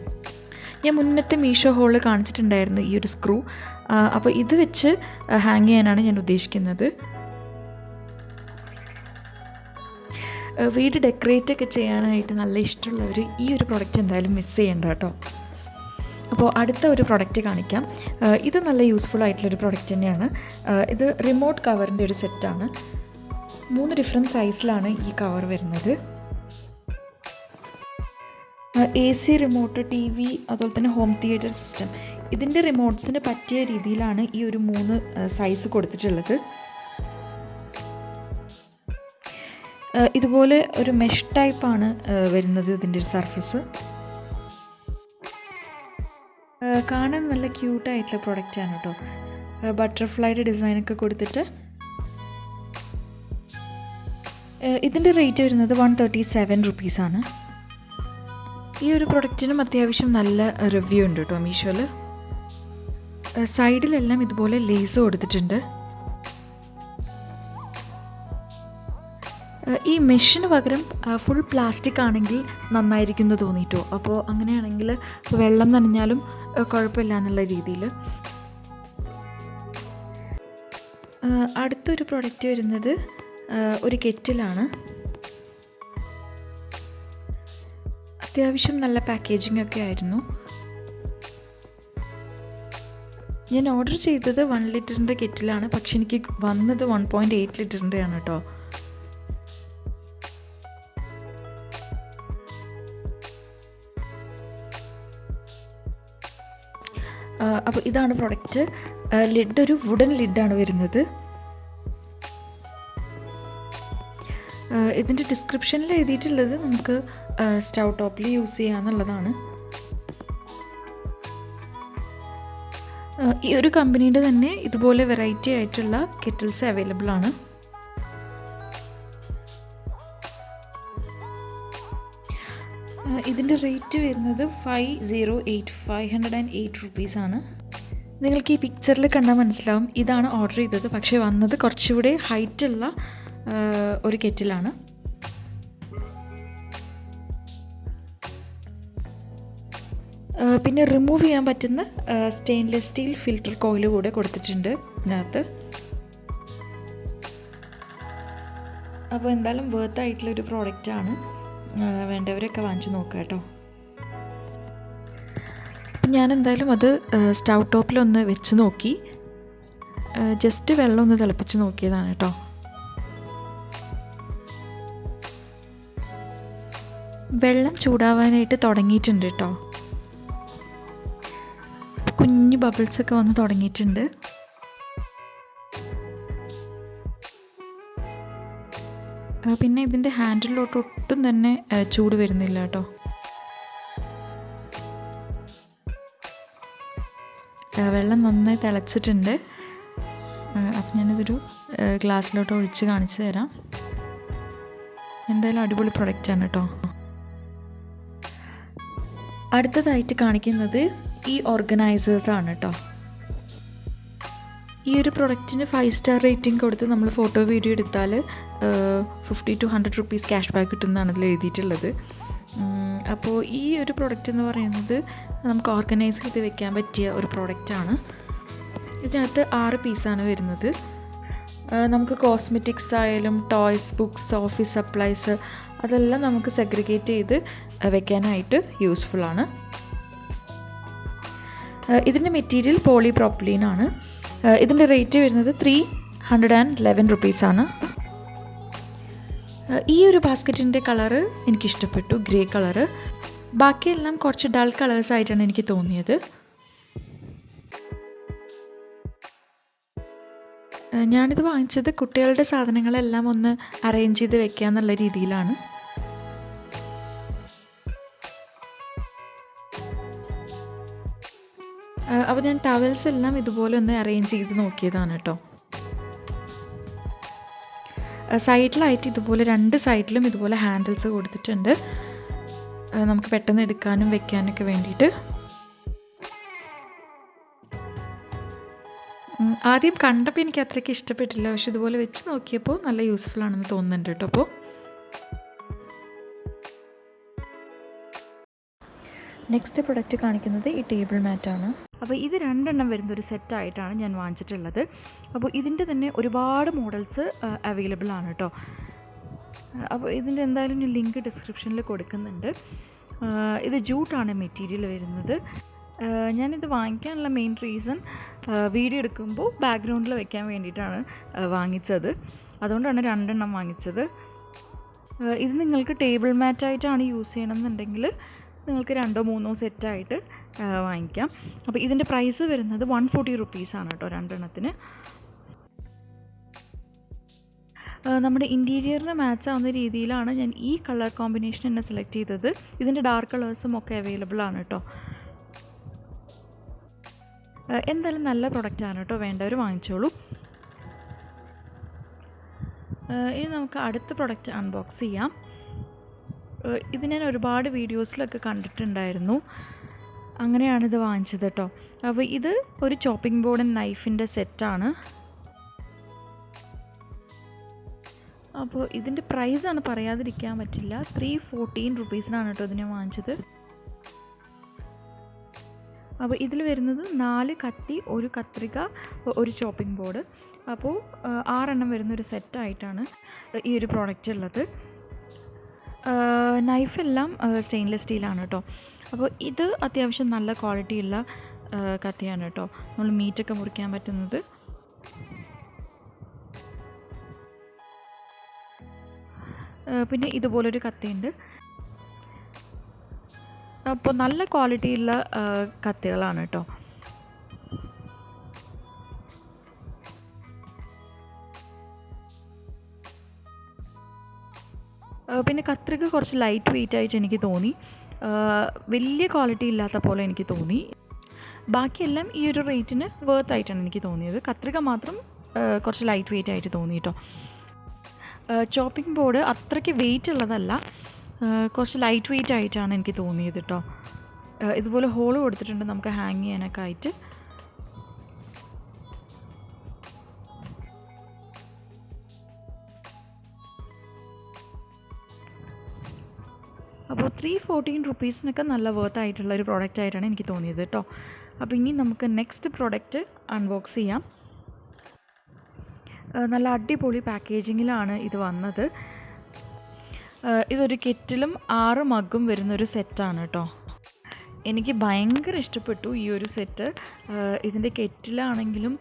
ഞാൻ മുന്നത്തെ മീഷോ ഹോളിൽ കാണിച്ചിട്ടുണ്ടായിരുന്നു ഈ ഒരു സ്ക്രൂ. അപ്പോൾ ഇത് വെച്ച് ഹാങ് ചെയ്യാനാണ് ഞാൻ ഉദ്ദേശിക്കുന്നത്. വീട് ഡെക്കറേറ്റ് ഒക്കെ ചെയ്യാനായിട്ട് നല്ല ഇഷ്ടമുള്ളവർ ഈ ഒരു പ്രൊഡക്റ്റ് എന്തായാലും മിസ് ചെയ്യണ്ട കേട്ടോ. അപ്പോൾ അടുത്ത ഒരു പ്രൊഡക്റ്റ് കാണിക്കാം. ഇത് നല്ല യൂസ്ഫുൾ ആയിട്ടുള്ളൊരു പ്രൊഡക്റ്റ് തന്നെയാണ്. ഇത് റിമോട്ട് കവറിൻ്റെ ഒരു സെറ്റാണ്. 3 ഡിഫറെൻറ്റ് സൈസിലാണ് ഈ കവർ വരുന്നത്. AC റിമോട്ട്, TV, അതുപോലെ തന്നെ ഹോം തിയേറ്റർ സിസ്റ്റം, ഇതിൻ്റെ റിമോട്ട്സിന് പറ്റിയ രീതിയിലാണ് ഈ ഒരു 3 സൈസ് കൊടുത്തിട്ടുള്ളത്. ഇതുപോലെ ഒരു മെഷ് ടൈപ്പാണ് വരുന്നത് ഇതിൻ്റെ ഒരു സർഫസ്. കാണാൻ നല്ല ക്യൂട്ടായിട്ടുള്ള പ്രൊഡക്റ്റാണ് കേട്ടോ. ബട്ടർഫ്ലൈയുടെ ഡിസൈനൊക്കെ കൊടുത്തിട്ട്. ഇതിൻ്റെ റേറ്റ് വരുന്നത് 137 റുപ്പീസാണ്. ഈ ഒരു പ്രൊഡക്റ്റിനും അത്യാവശ്യം നല്ല റിവ്യൂ ഉണ്ട് കേട്ടോ മീഷോയിൽ. സൈഡിലെല്ലാം ഇതുപോലെ ലേസ് കൊടുത്തിട്ടുണ്ട്. ഈ മെഷിന് പകരം ഫുൾ പ്ലാസ്റ്റിക് ആണെങ്കിൽ നന്നായിരിക്കും എന്ന് തോന്നിയിട്ടോ. അപ്പോൾ അങ്ങനെയാണെങ്കിൽ വെള്ളം നനഞ്ഞാലും കുഴപ്പമില്ല എന്നുള്ള രീതിയിൽ. അടുത്തൊരു പ്രൊഡക്റ്റ് വരുന്നത് ഒരു കെറ്റിലാണ്. അത്യാവശ്യം നല്ല പാക്കേജിംഗ് ഒക്കെ ആയിരുന്നു. ഞാൻ ഓർഡർ ചെയ്തത് 1 ലിറ്ററിൻ്റെ കെറ്റിലാണ്, പക്ഷെ എനിക്ക് വന്നത് 1.8 ലിറ്ററിൻ്റെ ആണ് കേട്ടോ. അപ്പോൾ ഇതാണ് പ്രൊഡക്റ്റ്. ലിഡ് ഒരു വുഡൻ ലിഡാണ് വരുന്നത്. ഇതിൻ്റെ ഡിസ്ക്രിപ്ഷനിൽ എഴുതിയിട്ടുള്ളത് നമുക്ക് സ്റ്റൗ ടോപ്പിൽ യൂസ് ചെയ്യാമെന്നുള്ളതാണ്. ഈ ഒരു കമ്പനീൻ്റെ തന്നെ ഇതുപോലെ വെറൈറ്റി ആയിട്ടുള്ള കെറ്റിൽസ് അവൈലബിൾ ആണ്. ഇതിൻ്റെ റേറ്റ് വരുന്നത് 508 റുപ്പീസാണ്. നിങ്ങൾക്ക് ഈ പിക്ചറിൽ കണ്ടാൽ മനസ്സിലാവും ഇതാണ് ഓർഡർ ചെയ്തത്, പക്ഷേ വന്നത് കുറച്ചുകൂടെ ഹൈറ്റുള്ള ഒരു കെറ്റിലാണ്. പിന്നെ റിമൂവ് ചെയ്യാൻ പറ്റുന്ന സ്റ്റെയിൻലെസ് സ്റ്റീൽ ഫിൽറ്റർ കോയിൽ കൂടെ കൊടുത്തിട്ടുണ്ട് ഇതിനകത്ത്. അപ്പോൾ എന്തായാലും വർത്ത് ആയിട്ടുള്ളൊരു പ്രോഡക്റ്റാണ്. വേണ്ടവരൊക്കെ വാങ്ങിച്ച് നോക്കുക കേട്ടോ. ഞാൻ എന്തായാലും അത് സ്റ്റൗ ടോപ്പിലൊന്ന് വെച്ച് നോക്കി, ജസ്റ്റ് വെള്ളം ഒന്ന് തിളപ്പിച്ച് നോക്കിയതാണ് കേട്ടോ. വെള്ളം ചൂടാവാനായിട്ട് തുടങ്ങിയിട്ടുണ്ട് കേട്ടോ. കുഞ്ഞു ബബിൾസൊക്കെ വന്ന് തുടങ്ങിയിട്ടുണ്ട്. പിന്നെ ഇതിൻ്റെ ഹാൻഡിലോട്ട് ഒട്ടും തന്നെ ചൂട് വരുന്നില്ല കേട്ടോ. വെള്ളം നന്നായി തിളച്ചിട്ടുണ്ട്. അപ്പം ഞാനിതൊരു ഗ്ലാസ്സിലോട്ട് ഒഴിച്ച് കാണിച്ചു തരാം. എന്തായാലും അടിപൊളി പ്രൊഡക്റ്റാണ് കേട്ടോ. അടുത്തതായിട്ട് കാണിക്കുന്നത് ഈ ഓർഗനൈസേഴ്സാണ് കേട്ടോ. ഈ ഒരു പ്രൊഡക്റ്റിന് 5 സ്റ്റാർ റേറ്റിംഗ് കൊടുത്ത് നമ്മൾ ഫോട്ടോ വീഡിയോ എടുത്താൽ 50 to 100 റുപ്പീസ് ക്യാഷ് ബാക്ക് കിട്ടുമെന്നാണ് അതിൽ എഴുതിയിട്ടുള്ളത്. അപ്പോൾ ഈ ഒരു പ്രൊഡക്റ്റ് എന്ന് പറയുന്നത് നമുക്ക് ഓർഗനൈസ് ചെയ്ത് വെക്കാൻ പറ്റിയ ഒരു പ്രൊഡക്റ്റാണ്. ഇതിനകത്ത് 6 പീസാണ് വരുന്നത്. നമുക്ക് കോസ്മെറ്റിക്സ് ആയാലും ടോയ്സ്, ബുക്സ്, ഓഫീസ് സപ്ലൈസ് അതെല്ലാം നമുക്ക് സെഗ്രിഗേറ്റ് ചെയ്ത് വെക്കാനായിട്ട് യൂസ്ഫുള്ളാണ്. ഇതിൻ്റെ മെറ്റീരിയൽ പോളിപ്രോപ്പിലീനാണ്. ഇതിൻ്റെ റേറ്റ് വരുന്നത് 311 റുപ്പീസാണ്. ഈ ഒരു ബാസ്ക്കറ്റിൻ്റെ കളറ് എനിക്കിഷ്ടപ്പെട്ടു, ഗ്രേ കളറ്. ബാക്കിയെല്ലാം കുറച്ച് ഡൾ കളേഴ്സ് ആയിട്ടാണ് എനിക്ക് തോന്നിയത്. ഞാനിത് വാങ്ങിച്ചത് കുട്ടികളുടെ സാധനങ്ങളെല്ലാം ഒന്ന് അറേഞ്ച് ചെയ്ത് വെക്കുക എന്നുള്ള രീതിയിലാണ്. അപ്പോൾ ഞാൻ ടവൽസ് എല്ലാം ഇതുപോലെ ഒന്ന് അറേഞ്ച് ചെയ്ത് നോക്കിയതാണ് കേട്ടോ. സൈഡിലായിട്ട് ഇതുപോലെ 2 സൈഡിലും ഇതുപോലെ ഹാൻഡിൽസ് കൊടുത്തിട്ടുണ്ട്, നമുക്ക് പെട്ടെന്ന് എടുക്കാനും വെക്കാനൊക്കെ വേണ്ടിയിട്ട്. ആദ്യം കണ്ടപ്പോൾ എനിക്ക് അത്രയ്ക്ക് ഇഷ്ടപ്പെട്ടില്ല, പക്ഷെ ഇതുപോലെ വെച്ച് നോക്കിയപ്പോൾ നല്ല യൂസ്ഫുൾ ആണെന്ന് തോന്നുന്നുണ്ട് കേട്ടോ. അപ്പോൾ നെക്സ്റ്റ് പ്രൊഡക്റ്റ് കാണിക്കുന്നത് ഈ ടേബിൾ മാറ്റാണ്. അപ്പോൾ ഇത് 2 എണ്ണം വരുന്ന ഒരു സെറ്റായിട്ടാണ് ഞാൻ വാങ്ങിച്ചിട്ടുള്ളത്. അപ്പോൾ ഇതിൻ്റെ തന്നെ ഒരുപാട് മോഡൽസ് അവൈലബിൾ ആണ് കേട്ടോ. അപ്പോൾ ഇതിൻ്റെ എന്തായാലും ഞാൻ ലിങ്ക് ഡിസ്ക്രിപ്ഷനിൽ കൊടുക്കുന്നുണ്ട്. ഇത് ജൂട്ടാണ് മെറ്റീരിയൽ വരുന്നത്. ഞാനിത് വാങ്ങിക്കാനുള്ള മെയിൻ റീസൺ വീഡിയോ എടുക്കുമ്പോൾ ബാക്ക്ഗ്രൗണ്ടിൽ വെക്കാൻ വേണ്ടിയിട്ടാണ് വാങ്ങിച്ചത്. അതുകൊണ്ടാണ് 2 എണ്ണം വാങ്ങിച്ചത്. ഇത് നിങ്ങൾക്ക് ടേബിൾ മാറ്റായിട്ടാണ് യൂസ് ചെയ്യണമെന്നുണ്ടെങ്കിൽ നിങ്ങൾക്ക് 2 or 3 സെറ്റായിട്ട് വാങ്ങിക്കാം. അപ്പോൾ ഇതിൻ്റെ പ്രൈസ് വരുന്നത് 140 റുപ്പീസാണ് കേട്ടോ 2 എണ്ണത്തിന്. നമ്മുടെ ഇൻറ്റീരിയറിന് മാച്ച് ആവുന്ന രീതിയിലാണ് ഞാൻ ഈ കളർ കോമ്പിനേഷൻ തന്നെ സെലക്ട് ചെയ്തത്. ഇതിൻ്റെ ഡാർക്ക് കളേഴ്സും ഒക്കെ അവൈലബിൾ ആണ് കേട്ടോ. എന്തായാലും നല്ല പ്രൊഡക്റ്റാണ് കേട്ടോ, വേണ്ടവർ വാങ്ങിച്ചോളൂ. ഇനി നമുക്ക് അടുത്ത പ്രൊഡക്റ്റ് അൺബോക്സ് ചെയ്യാം. ഇത് ഞാൻ ഒരുപാട് വീഡിയോസിലൊക്കെ കണ്ടിട്ടുണ്ടായിരുന്നു, അങ്ങനെയാണിത് വാങ്ങിച്ചത് കേട്ടോ. അപ്പോൾ ഇത് ഒരു ചോപ്പിംഗ് ബോർഡ് ആൻഡ് നൈഫിൻ്റെ സെറ്റാണ്. അപ്പോൾ ഇതിൻ്റെ പ്രൈസാണ് പറയാതിരിക്കാൻ പറ്റില്ല. 314 റുപ്പീസിനാണ് കേട്ടോ ഇതിനെ വാങ്ങിച്ചത്. അപ്പോൾ ഇതിൽ വരുന്നത് 4 കത്തി, 1 കത്രിക, 1 ചോപ്പിംഗ് ബോർഡ്. അപ്പോൾ 6 എണ്ണം വരുന്നൊരു സെറ്റായിട്ടാണ് ഈ ഒരു പ്രോഡക്റ്റ് ഉള്ളത്. നൈഫെല്ലാം സ്റ്റെയിൻലെസ് സ്റ്റീലാണ് കേട്ടോ. അപ്പോൾ ഇത് അത്യാവശ്യം നല്ല ക്വാളിറ്റിയുള്ള കത്തിയാണ് കേട്ടോ, നമ്മൾ മീറ്റൊക്കെ മുറിക്കാൻ പറ്റുന്നത്. പിന്നെ ഇതുപോലൊരു കത്തിയുണ്ട്. അപ്പോൾ നല്ല ക്വാളിറ്റിയുള്ള കത്തികളാണ് കേട്ടോ. പിന്നെ കത്രിക കുറച്ച് ലൈറ്റ് വെയിറ്റ് ആയിട്ട് എനിക്ക് തോന്നി, വലിയ ക്വാളിറ്റി ഇല്ലാത്ത പോലെ എനിക്ക് തോന്നി. ബാക്കിയെല്ലാം ഈ ഒരു റേറ്റിന് വർത്ത് ആയിട്ടാണ് എനിക്ക് തോന്നിയത്. കത്രിക മാത്രം കുറച്ച് ലൈറ്റ് വെയിറ്റ് ആയിട്ട് തോന്നി കേട്ടോ. ചോപ്പിംഗ് ബോർഡ് അത്രയ്ക്ക് വെയിറ്റ് ഉള്ളതല്ല, കുറച്ച് ലൈറ്റ് വെയിറ്റ് ആയിട്ടാണ് എനിക്ക് തോന്നിയത് കേട്ടോ. ഇതുപോലെ ഹോള് കൊടുത്തിട്ടുണ്ട് നമുക്ക് ഹാങ് ചെയ്യാനൊക്കെ ആയിട്ട്. അപ്പോൾ 314 റുപ്പീസിനൊക്കെ നല്ല വർത്ത് ആയിട്ടുള്ള ഒരു പ്രോഡക്റ്റ് ആയിട്ടാണ് എനിക്ക് തോന്നിയത് കേട്ടോ. അപ്പോൾ ഇനി നമുക്ക് നെക്സ്റ്റ് പ്രോഡക്റ്റ് അൺബോക്സ് ചെയ്യാം. നല്ല അടിപൊളി പാക്കേജിങ്ങിലാണ് ഇത് വന്നത്. ഇതൊരു കെറ്റിലും 6 മഗ്ഗും വരുന്നൊരു സെറ്റാണ് കേട്ടോ. എനിക്ക് ഭയങ്കര ഇഷ്ടപ്പെട്ടു ഈ ഒരു സെറ്റ്. ഇതിൻ്റെ കെറ്റിലാണെങ്കിലും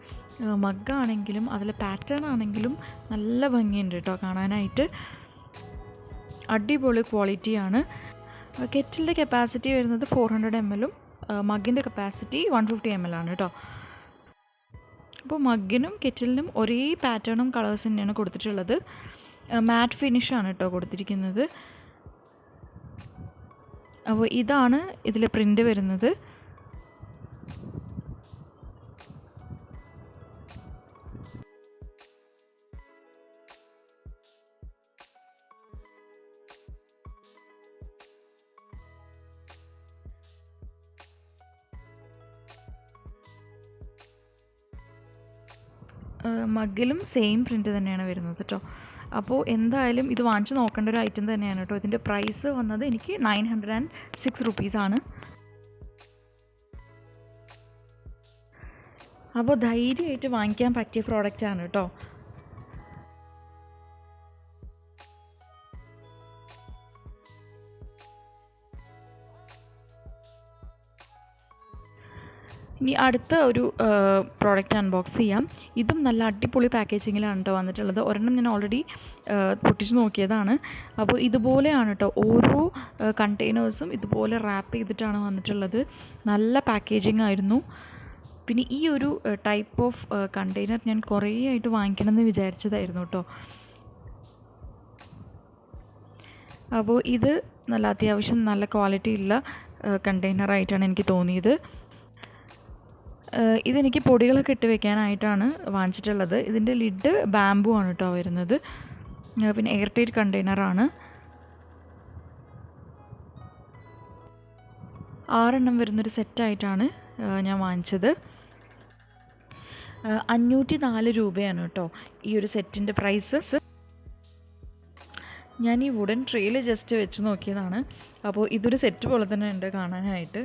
മഗ്ഗാണെങ്കിലും അതിലെ പാറ്റേൺ ആണെങ്കിലും നല്ല ഭംഗിയുണ്ട് കേട്ടോ കാണാനായിട്ട്. അടിപൊളി ക്വാളിറ്റിയാണ്. കെറ്റിലിൻ്റെ കപ്പാസിറ്റി വരുന്നത് 400 ml, മഗ്ഗിൻ്റെ കപ്പാസിറ്റി 150 ml ആണ് കേട്ടോ. അപ്പോൾ മഗ്ഗിനും കെറ്റിലിനും ഒരേ പാറ്റേണും കളേഴ്സ് തന്നെയാണ് കൊടുത്തിട്ടുള്ളത്. മാറ്റ് ഫിനിഷാണ് കേട്ടോ കൊടുത്തിരിക്കുന്നത്. അപ്പോൾ ഇതാണ് ഇതിൽ പ്രിൻ്റ് വരുന്നത്. മഗ്ഗിലും സെയിം പ്രിൻ്റ് തന്നെയാണ് വരുന്നത് കേട്ടോ. അപ്പോൾ എന്തായാലും ഇത് വാങ്ങിച്ച് നോക്കേണ്ട ഒരു ഐറ്റം തന്നെയാണ് കേട്ടോ. ഇതിൻ്റെ പ്രൈസ് വന്നത് എനിക്ക് 906 റുപ്പീസാണ്. അപ്പോൾ ധൈര്യമായിട്ട് വാങ്ങിക്കാൻ പറ്റിയ പ്രോഡക്റ്റാണ് കേട്ടോ. ഇനി അടുത്ത ഒരു പ്രോഡക്റ്റ് അൺബോക്സ് ചെയ്യാം. ഇതും നല്ല അടിപൊളി പാക്കേജിങ്ങിലാണ് കേട്ടോ വന്നിട്ടുള്ളത്. ഒരെണ്ണം ഞാൻ ഓൾറെഡി പൊട്ടിച്ച് നോക്കിയതാണ്. അപ്പോൾ ഇതുപോലെയാണ് കേട്ടോ ഓരോ കണ്ടെയ്നേഴ്സും ഇതുപോലെ റാപ്പ് ചെയ്തിട്ടാണ് വന്നിട്ടുള്ളത്. നല്ല പാക്കേജിങ് ആയിരുന്നു. പിന്നെ ഈ ഒരു ടൈപ്പ് ഓഫ് കണ്ടെയ്നർ ഞാൻ കുറേ ആയിട്ട് വാങ്ങിക്കണമെന്ന് വിചാരിച്ചതായിരുന്നു കേട്ടോ. അപ്പോൾ ഇത് നല്ല അത്യാവശ്യം നല്ല ക്വാളിറ്റി ഉള്ള കണ്ടെയ്നറായിട്ടാണ് എനിക്ക് തോന്നിയത്. ഇതെനിക്ക് പൊടികളൊക്കെ ഇട്ട് വെക്കാനായിട്ടാണ് വാങ്ങിച്ചിട്ടുള്ളത്. ഇതിൻ്റെ ലിഡ് ബാംബു ആണ് കേട്ടോ വരുന്നത്. പിന്നെ എയർ ടൈറ്റ് കണ്ടെയ്നറാണ്. 6 എണ്ണം വരുന്നൊരു സെറ്റായിട്ടാണ് ഞാൻ വാങ്ങിച്ചത്. 504 രൂപയാണ് കേട്ടോ ഈ ഒരു സെറ്റിൻ്റെ പ്രൈസ്. ഞാൻ ഈ വുഡൻ ട്രേയിൽ ജസ്റ്റ് വെച്ച് നോക്കിയതാണ്. അപ്പോൾ ഇതൊരു സെറ്റ് പോലെ തന്നെ ഉണ്ട് കാണാനായിട്ട്.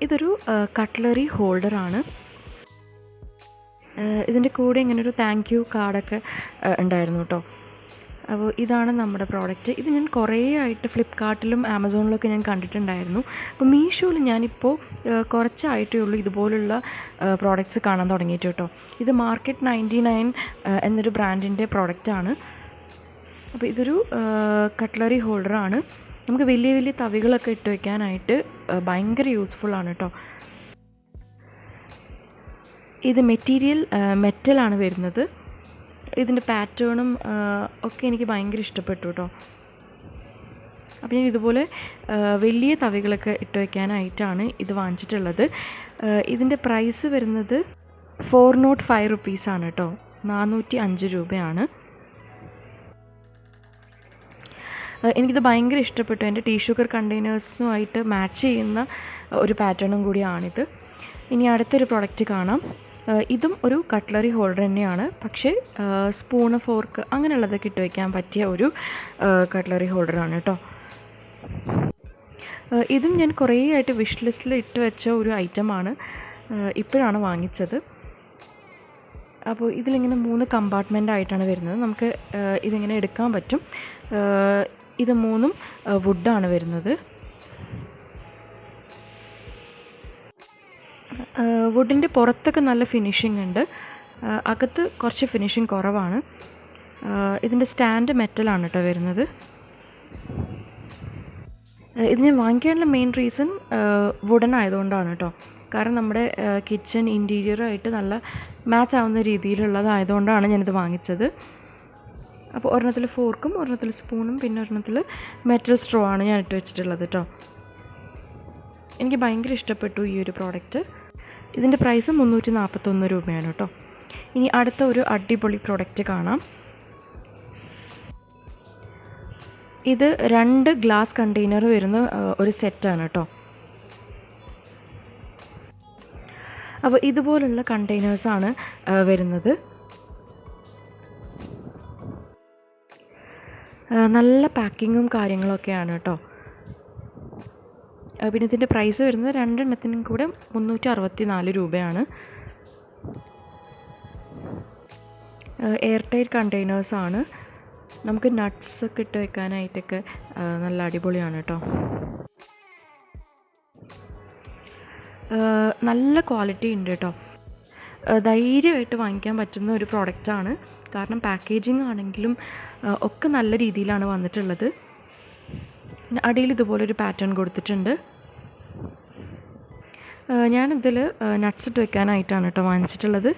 ഇതൊരു കട്ട്ലറി ഹോൾഡറാണ്. ഇതിൻ്റെ കൂടെ ഇങ്ങനൊരു താങ്ക് യു കാർഡൊക്കെ ഉണ്ടായിരുന്നു കേട്ടോ. അപ്പോൾ ഇതാണ് നമ്മുടെ പ്രോഡക്റ്റ്. ഇത് ഞാൻ കുറേ ആയിട്ട് ഫ്ലിപ്കാർട്ടിലും ആമസോണിലൊക്കെ ഞാൻ കണ്ടിട്ടുണ്ടായിരുന്നു. അപ്പോൾ മീഷോയിൽ ഞാനിപ്പോൾ കുറച്ചായിട്ടേ ഉള്ളൂ ഇതുപോലുള്ള പ്രോഡക്റ്റ്സ് കാണാൻ തുടങ്ങിയിട്ട് കേട്ടോ. ഇത് മാർക്കറ്റ് 99 എന്നൊരു ബ്രാൻഡിൻ്റെ പ്രോഡക്റ്റാണ്. അപ്പോൾ ഇതൊരു കട്ട്ലറി ഹോൾഡറാണ്. നമുക്ക് വലിയ വലിയ തവികളൊക്കെ ഇട്ട് വയ്ക്കാനായിട്ട് ഭയങ്കര യൂസ്ഫുള്ളാണ് കേട്ടോ. ഇത് മെറ്റീരിയൽ മെറ്റലാണ് വരുന്നത്. ഇതിൻ്റെ പാറ്റേണും ഒക്കെ എനിക്ക് ഭയങ്കര ഇഷ്ടപ്പെട്ടു കേട്ടോ. അപ്പോൾ ഞാൻ ഇതുപോലെ വലിയ തവികളൊക്കെ ഇട്ട് വയ്ക്കാനായിട്ടാണ് ഇത് വാങ്ങിച്ചിട്ടുള്ളത്. ഇതിൻ്റെ പ്രൈസ് വരുന്നത് 405 റുപ്പീസാണ് കേട്ടോ. 405 രൂപയാണ്. എനിക്കിത് ഭയങ്കര ഇഷ്ടപ്പെട്ടു. എൻ്റെ ടീ ഷുഗർ കണ്ടെയ്നേഴ്സുമായിട്ട് മാച്ച് ചെയ്യുന്ന ഒരു പാറ്റേണും കൂടിയാണിത്. ഇനി അടുത്തൊരു പ്രോഡക്റ്റ് കാണാം. ഇതും ഒരു കട്ട്ലറി ഹോൾഡർ തന്നെയാണ്. പക്ഷേ സ്പൂണ്, ഫോർക്ക് അങ്ങനെയുള്ളതൊക്കെ ഇട്ട് വയ്ക്കാൻ പറ്റിയ ഒരു കട്ട്ലറി ഹോൾഡറാണ് കേട്ടോ. ഇതും ഞാൻ കുറേ ആയിട്ട് വിഷ് ലിസ്റ്റിൽ ഇട്ട് വെച്ച ഒരു ഐറ്റമാണ്. ഇപ്പോഴാണ് വാങ്ങിച്ചത്. അപ്പോൾ ഇതിലിങ്ങനെ 3 കമ്പാർട്ട്മെൻ്റ് ആയിട്ടാണ് വരുന്നത്. നമുക്ക് ഇതിങ്ങനെ എടുക്കാൻ പറ്റും. ഇത് 3ഉം വുഡാണ് വരുന്നത്. വുഡിൻ്റെ പുറത്തൊക്കെ നല്ല ഫിനിഷിംഗ് ഉണ്ട്, അകത്ത് കുറച്ച് ഫിനിഷിംഗ് കുറവാണ്. ഇതിൻ്റെ സ്റ്റാൻഡ് മെറ്റലാണ് കേട്ടോ വരുന്നത്. ഇത് ഞാൻ വാങ്ങിക്കാനുള്ള മെയിൻ റീസൺ വുഡൻ ആയതുകൊണ്ടാണ് കേട്ടോ. കാരണം നമ്മുടെ കിച്ചൺ ഇൻറ്റീരിയറായിട്ട് നല്ല മാച്ച് ആവുന്ന രീതിയിലുള്ളതായതുകൊണ്ടാണ് ഞാനിത് വാങ്ങിച്ചത്. അപ്പോൾ ഒരെണ്ണത്തിൽ ഫോർക്കും ഒരെണ്ണത്തിൽ സ്പൂണും പിന്നെ ഒരെണ്ണത്തിൽ മെറ്റൽ സ്ട്രോ ആണ് ഞാൻ ഇട്ട് വെച്ചിട്ടുള്ളത് കേട്ടോ. എനിക്ക് ഭയങ്കര ഇഷ്ടപ്പെട്ടു ഈ ഒരു പ്രോഡക്റ്റ്. ഇതിൻ്റെ പ്രൈസ് 341 രൂപയാണ് കേട്ടോ. ഇനി അടുത്ത ഒരു അടിപൊളി പ്രോഡക്റ്റ് കാണാം. ഇത് 2 ഗ്ലാസ് കണ്ടെയ്നർ വരുന്ന ഒരു സെറ്റാണ് കേട്ടോ. അപ്പോൾ ഇതുപോലുള്ള കണ്ടെയ്നേഴ്സാണ് വരുന്നത്. നല്ല പാക്കിങ്ങും കാര്യങ്ങളൊക്കെയാണ് കേട്ടോ. പിന്നെ ഇതിൻ്റെ പ്രൈസ് വരുന്നത് 2 എണ്ണത്തിനും കൂടെ 364 രൂപയാണ്. എയർ ടൈറ്റ് കണ്ടെയ്നേഴ്സാണ്. നമുക്ക് നട്ട്സൊക്കെ ഇട്ട് വെക്കാനായിട്ടൊക്കെ നല്ല അടിപൊളിയാണ് കേട്ടോ. നല്ല ക്വാളിറ്റി ഉണ്ട് കേട്ടോ. ധൈര്യമായിട്ട് വാങ്ങിക്കാൻ പറ്റുന്ന ഒരു പ്രോഡക്റ്റാണ്. കാരണം പാക്കേജിങ് ആണെങ്കിലും ഒക്കെ നല്ല രീതിയിലാണ് വന്നിട്ടുള്ളത്. അടിയിൽ ഇതുപോലൊരു പാറ്റേൺ കൊടുത്തിട്ടുണ്ട്. ഞാനിതിൽ നട്ട്സ് ഇട്ട് വെക്കാനായിട്ടാണ് കേട്ടോ വാങ്ങിച്ചിട്ടുള്ളത്.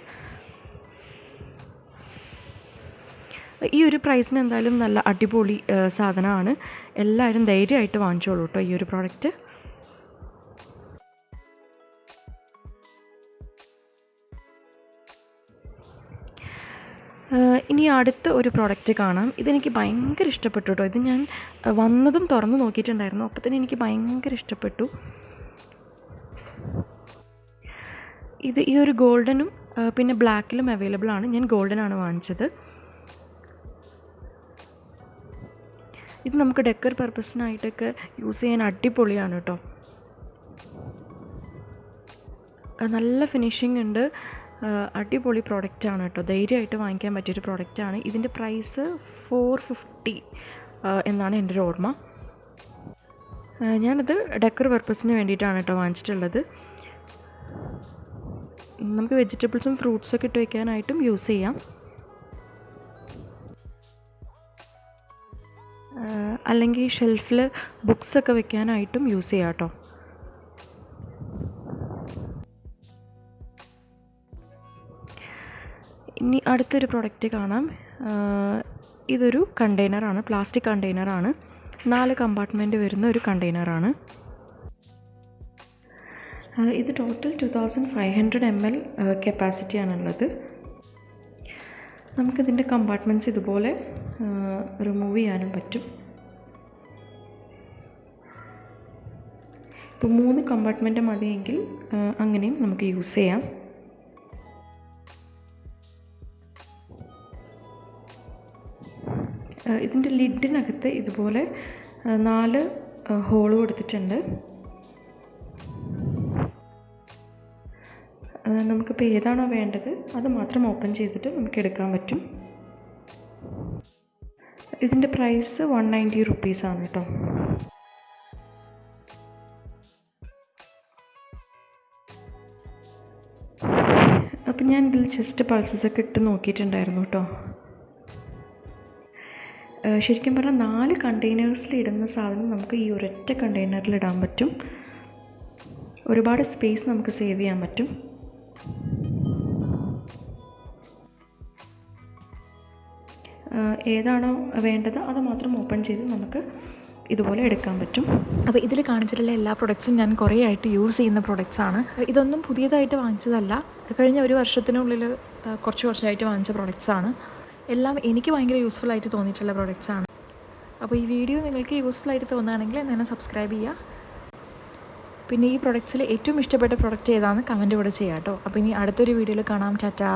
ഈ ഒരു പ്രൈസിന് എന്തായാലും നല്ല അടിപൊളി സാധനമാണ്. എല്ലാവരും ധൈര്യമായിട്ട് വാങ്ങിച്ചോളൂ കേട്ടോ ഈ ഒരു പ്രോഡക്റ്റ്. ഇനി അടുത്ത ഒരു പ്രോഡക്റ്റ് കാണാം. ഇതെനിക്ക് ഭയങ്കര ഇഷ്ടപ്പെട്ടു കേട്ടോ. ഇത് ഞാൻ വന്നതും തുറന്ന് നോക്കിയിട്ടുണ്ടായിരുന്നു. അപ്പോൾ തന്നെ എനിക്ക് ഭയങ്കര ഇഷ്ടപ്പെട്ടു. ഇത് ഈ ഒരു ഗോൾഡനും പിന്നെ ബ്ലാക്കിലും അവൈലബിൾ ആണ്. ഞാൻ ഗോൾഡനാണ് വാങ്ങിച്ചത്. ഇത് നമുക്ക് ഡെക്കർ പർപ്പസിനായിട്ടൊക്കെ യൂസ് ചെയ്യാൻ അടിപൊളിയാണ് കേട്ടോ. നല്ല ഫിനിഷിംഗ് ഉണ്ട്. അടിപൊളി പ്രോഡക്റ്റാണ് കേട്ടോ. ധൈര്യമായിട്ട് വാങ്ങിക്കാൻ പറ്റിയൊരു പ്രോഡക്റ്റാണ്. ഇതിൻ്റെ പ്രൈസ് 450 എന്നാണ് എൻ്റെ ഒരു ഓർമ്മ. ഞാനത് ഡെക്കർ പർപ്പസിന് വേണ്ടിയിട്ടാണ് കേട്ടോ വാങ്ങിച്ചിട്ടുള്ളത്. നമുക്ക് വെജിറ്റബിൾസും ഫ്രൂട്ട്സൊക്കെ ഇട്ട് വയ്ക്കാനായിട്ടും യൂസ് ചെയ്യാം. അല്ലെങ്കിൽ ഷെൽഫിൽ ബുക്സൊക്കെ വെക്കാനായിട്ടും യൂസ് ചെയ്യാം കേട്ടോ. ഇനി അടുത്തൊരു പ്രോഡക്റ്റ് കാണാം. ഇതൊരു കണ്ടെയ്നറാണ്, പ്ലാസ്റ്റിക് കണ്ടെയ്നറാണ്. 4 കമ്പാർട്ട്മെൻറ്റ് വരുന്ന ഒരു കണ്ടെയ്നറാണ്. ഇത് ടോട്ടൽ 2500 ml കപ്പാസിറ്റിയാണുള്ളത്. നമുക്കിതിൻ്റെ കമ്പാർട്ട്മെൻറ്റ്സ് ഇതുപോലെ റിമൂവ് ചെയ്യാനും പറ്റും. ഇപ്പോൾ 3 കമ്പാർട്ട്മെൻറ്റ് മതിയെങ്കിൽ അങ്ങനെയും നമുക്ക് യൂസ് ചെയ്യാം. ഇതിൻ്റെ ലിഡിനകത്ത് ഇതുപോലെ 4 ഹോൾ കൊടുത്തിട്ടുണ്ട്. നമുക്കിപ്പോൾ ഏതാണോ വേണ്ടത് അത് മാത്രം ഓപ്പൺ ചെയ്തിട്ട് നമുക്ക് എടുക്കാൻ പറ്റും. ഇതിൻ്റെ പ്രൈസ് 190 റുപ്പീസാണ് കേട്ടോ. അപ്പം ഞാൻ ഇതിൽ ജസ്റ്റ് പൾസസൊക്കെ ഇട്ട് നോക്കിയിട്ടുണ്ടായിരുന്നു കേട്ടോ. ശരിക്കും പറഞ്ഞാൽ 4 കണ്ടെയ്നേഴ്സിൽ ഇടുന്ന സാധനം നമുക്ക് ഈ ഒരൊറ്റ കണ്ടെയ്നറിൽ ഇടാൻ പറ്റും. ഒരുപാട് സ്പേസ് നമുക്ക് സേവ് ചെയ്യാൻ പറ്റും. ഏതാണോ വേണ്ടത് അത് മാത്രം ഓപ്പൺ ചെയ്ത് നമുക്ക് ഇതുപോലെ എടുക്കാൻ പറ്റും. അപ്പോൾ ഇതിൽ കാണിച്ചിട്ടുള്ള എല്ലാ പ്രൊഡക്ട്സും ഞാൻ കുറേ ആയിട്ട് യൂസ് ചെയ്യുന്ന പ്രൊഡക്ട്സാണ്. ഇതൊന്നും പുതിയതായിട്ട് വാങ്ങിച്ചതല്ല, കഴിഞ്ഞ ഒരു വർഷത്തിനുള്ളിൽ കുറച്ച് വർഷമായിട്ട് വാങ്ങിച്ച പ്രൊഡക്ട്സാണ്. എല്ലാം എനിക്ക് ഭയങ്കര യൂസ്ഫുൾ ആയിട്ട് തോന്നിയിട്ടുള്ള പ്രൊഡക്ട്സാണ്. അപ്പോൾ ഈ വീഡിയോ നിങ്ങൾക്ക് യൂസ്ഫുൾ ആയിട്ട് തോന്നുകയാണെങ്കിൽ എന്നെ സബ്സ്ക്രൈബ് ചെയ്യുക. പിന്നെ ഈ പ്രൊഡക്ട്സിൽ ഏറ്റവും ഇഷ്ടപ്പെട്ട പ്രൊഡക്റ്റ് ഏതാണെന്ന് കമൻറ്റ് കൂടെ ചെയ്യാം കേട്ടോ. അപ്പോൾ ഇനി അടുത്തൊരു വീഡിയോയിൽ കാണാം. ടാറ്റാ.